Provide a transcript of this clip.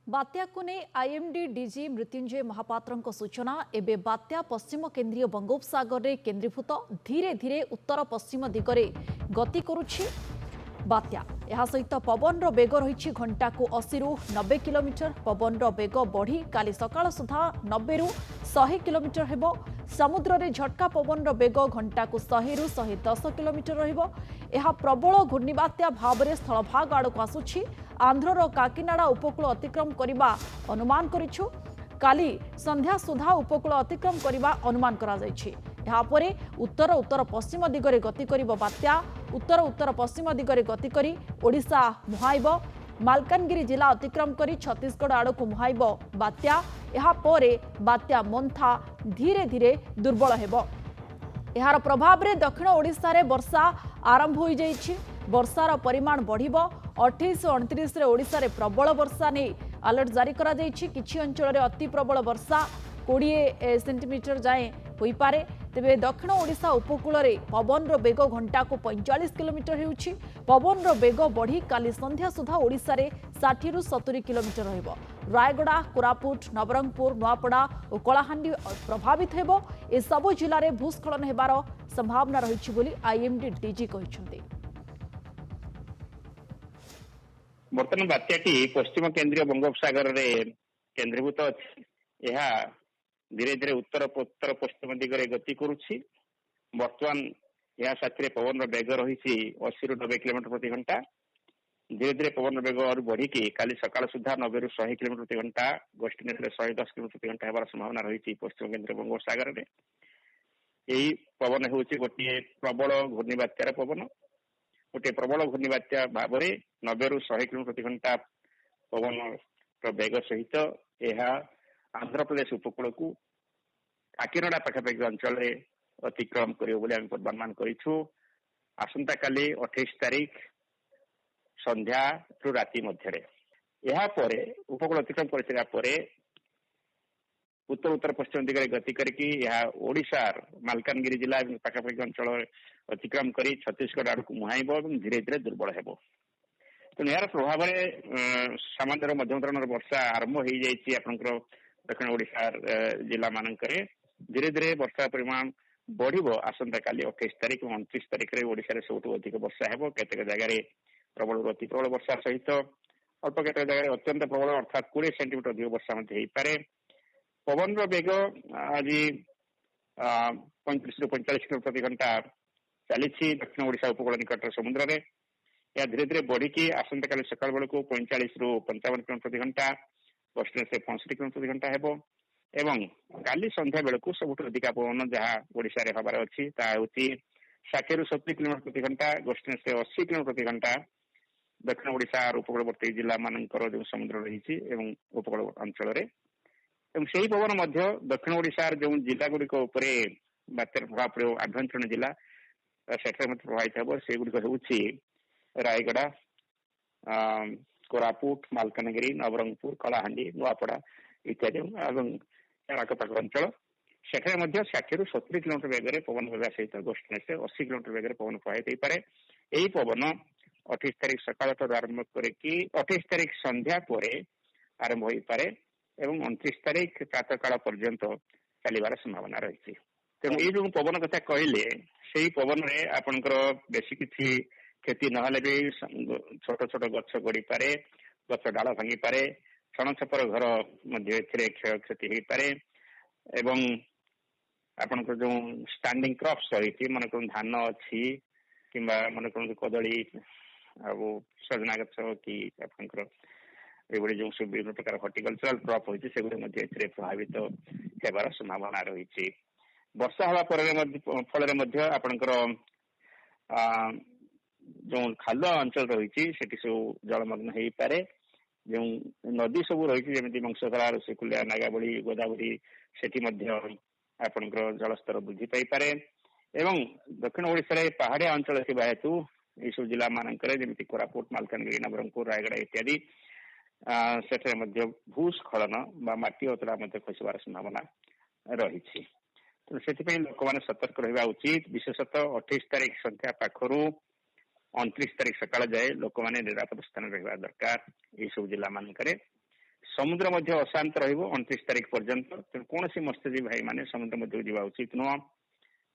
बात्या को नहीं IMD DG Mrityunjay Mahapatra सूचना एवं बात्या पश्चिम केन्द्रीय बंगोपसागर में केन्द्रीभूत धीरे धीरे उत्तर पश्चिम दिगरे गति करुछि बात्या यह सहित पवन बेग रही घंटा को 80 रु 90 किलोमीटर पवन बेग बढ़ी काली सकाळ सुधा 90 रु 100 किलोमीटर हेबो समुद्र रे झटका पवन बेग घंटा को 100 रु 110 किलोमीटर रहिबो यह प्रबल घूर्णिबात्या भाव में स्थलभाग आड़क आसुछि आंध्रर काकीनाडा उपकूल अतिक्रम करने अनुमान करिछु काली संध्या सुधा उपकूल अतिक्रम करने अनुमान करा जायछि यापरे उत्तर उत्तर पश्चिम दिगरे गति करिबो बात्या उत्तर उत्तर पश्चिम दिगरे गति करी ओडिशा मुहाइबो मालकानगिरी जिला अतिक्रम करी छत्तीसगढ़ आड़क मुहाइबो बात्या यापरे बात्या मोन्था धीरे धीरे दुर्बल हेबो यार प्रभाव रे दक्षिण ओडिशा रे वर्षा आरंभ हो जाइछि वर्षार परिमाण बढ़िबो 28 और 29 रे ओडिशा रे प्रबल वर्षा नै अलर्ट जारी करा जाइछि किछि अंचल रे अति प्रबल वर्षा 20 सेंटीमीटर जाए होई पारे तेबे दक्षिण ओडिशा उपकूल रे पवन रो बेग घंटा को 45 किलोमीटर हेउछि पवन रो बेग बढ़ी काली संध्या सुधा ओडिशा रे 60 रु 70 किलोमीटर रहइबो रायगड़ा कोरापुट नवरंगपुर नुआपड़ा और कलाहांडी प्रभावित हेबो ए सब जिल्ला रे भूस्खलन हेबार संभावना रहिछि बोली आईएमडी डीजी कहिसंती बर्तमान बात्याटी पश्चिम केन्द्रीय बंगोपसागर रे केन्द्रीभूत अछि यह धीरे धीरे उत्तर उत्तर पश्चिम दिगरे गति करुछि बर्तमान यह साथी पवन बेग रही 80 रु 90 किलोमीटर प्रति घंटा धीरे धीरे पवन बेग और बढ़ी काली सकाळ सुधा 90 रु 100 किलोमीटर प्रति घंटा गोष्ठी 110 किलोमीटर प्रति घंटा हेबार संभावना रही पश्चिम केन्द्रीय बंगोपसागर रे यही पवन होउछि गोटे प्रबल घूर्णिबात्यार पवन गोटे प्रबल घूर्णिबात्या भाव में 90 रु 100 किलोमीटर प्रति घंटा पवन बेग सहित यह आंध्र प्रदेश उपकूल को काकीनाडा पाखापाखि अंचल अतिक्रम पूर्वानुमान करूँ आसंता काली 28 तारीख संध्या रु राति मध्य उपकूल अतिक्रम कर उत्तर उत्तर पश्चिम दिगरे गति करके ओडिशार मालकानगिरी जिला पाखापाखि अंचल अतिक्रम कर छत्तीसगढ़ आड़ को मुहाइब और धीरे धीरे दुर्बल हेबो तेणु यार प्रभाव में सामान्य मध्यम धरण वर्षा आरंभ हो जाइए दक्षिण ओडिशा जिला मानकरे धीरे धीरे वर्षा परिमाण बढ़िबो आसंता काली 28 तारीख और 29 तारीख रे ओडिशा रे सबुठ अधिक वर्षा हेबो केतेक जगह प्रबल अति प्रबल वर्षा सहित अल्प केतेक जगह अत्यंत प्रबल अर्थात 20 सेंटीमीटर अधिक वर्षा मध्य हेई पारे पवन बेग आज 35 रु 45 किलोमीटर प्रति घंटा चली दक्षिण ओडिशा उपकूल निकट समुद्र रे या धीरे धीरे बढ़ी आसंता काली सकाळ बेलू 45 रु 55 किलोमीटर प्रति घंटा गोष्ठी से 65 किलोमीटर प्रति घंटा हेबो एवं काली संध्या बेलू सबुठ अधिक पवन जहाँ ओडिशा रे हबार अछि ता होती 60 रु 70 किलोमीटर प्रति घंटा गोष्ठी से 80 किलोमीटर प्रति घंटा दक्षिण ओडिशा और उपकूलवर्ती जिला मानकर जो समुद्र रही उपकूल अंचल रे एवं सही पवन मध्य दक्षिण ओडिशा जो जिला गुड़िक बात्यार प्रभाव पड़ो आभ्यंतरण जिला सेठे प्रभावित हे से गुड़िक होउछि रायगड़ा कोरापुट मालकानगिरी नवरंगपुर कलाहांडी नुआपड़ा इत्यादि आखपाख अंचल सेठे 60 रु 70 किलोमीटर बेगर पवन बहवा सहित गोष्ठी से 80 किलोमीटर बेगर पवन प्रभावित हो पारे यही पवन 28 तारीख सकाळ आरंभ करके 28 तारीख संध्या पर आरंभ हो पारे एवं 29 तारीख प्रातः काल पर्यंत चलिबार संभावना रही तेणु ये जो पवन कथा कहले से पवन में आपंकर बेसी किसी क्षति नहले भी छोट छोट गछ गड़ी पारे गछ डाल भांगी पारे क्षण छपर घर मध्य क्षय क्षति हो पारे एवं आपनकर जो स्टैंडिंग क्रॉप्स रही मन कर धान अच्छी कि मन कर कदली सजना गछ कि आपनकर एभली जो सब विभिन्न प्रकार हॉर्टिकल्चरल क्रॉप होती से प्रभावित होबार संभावना रही वर्षा हवा फल आपनकर जो खाल अंचल रही सब जलमग्न हो पारे जो नदी सब रही जमी वंशधारा ऋषिकुलिया नागावली गोदावरी सेठी आपनकर जलस्तर वृद्धि पाई पारे एवं दक्षिण ओडिशा रे पहाड़िया अंचल थिबा हेतु ये सब जिला मानकरे जमी कोरापुट मालकानगिरी नवरंगपुर रायगड़ा इत्यादि सेठे भूस्खलन बा माटी अतड़ा खसबार संभावना रही तेणु से लोक मैंने सतर्क रहा उचित विशेषतः 28 तारीख संख्या पाखर 29 तारीख सकाळ जाए लोक मैंने निरापद स्थान रहा दरकार ये सब जिला मानकरे समुद्र मध्य अशांत रहिबो 29 तारिख पर्यंत। तेणु कौन मत्स्यजीवी भाई माने समुद्र मध्य जावा उचित नुह।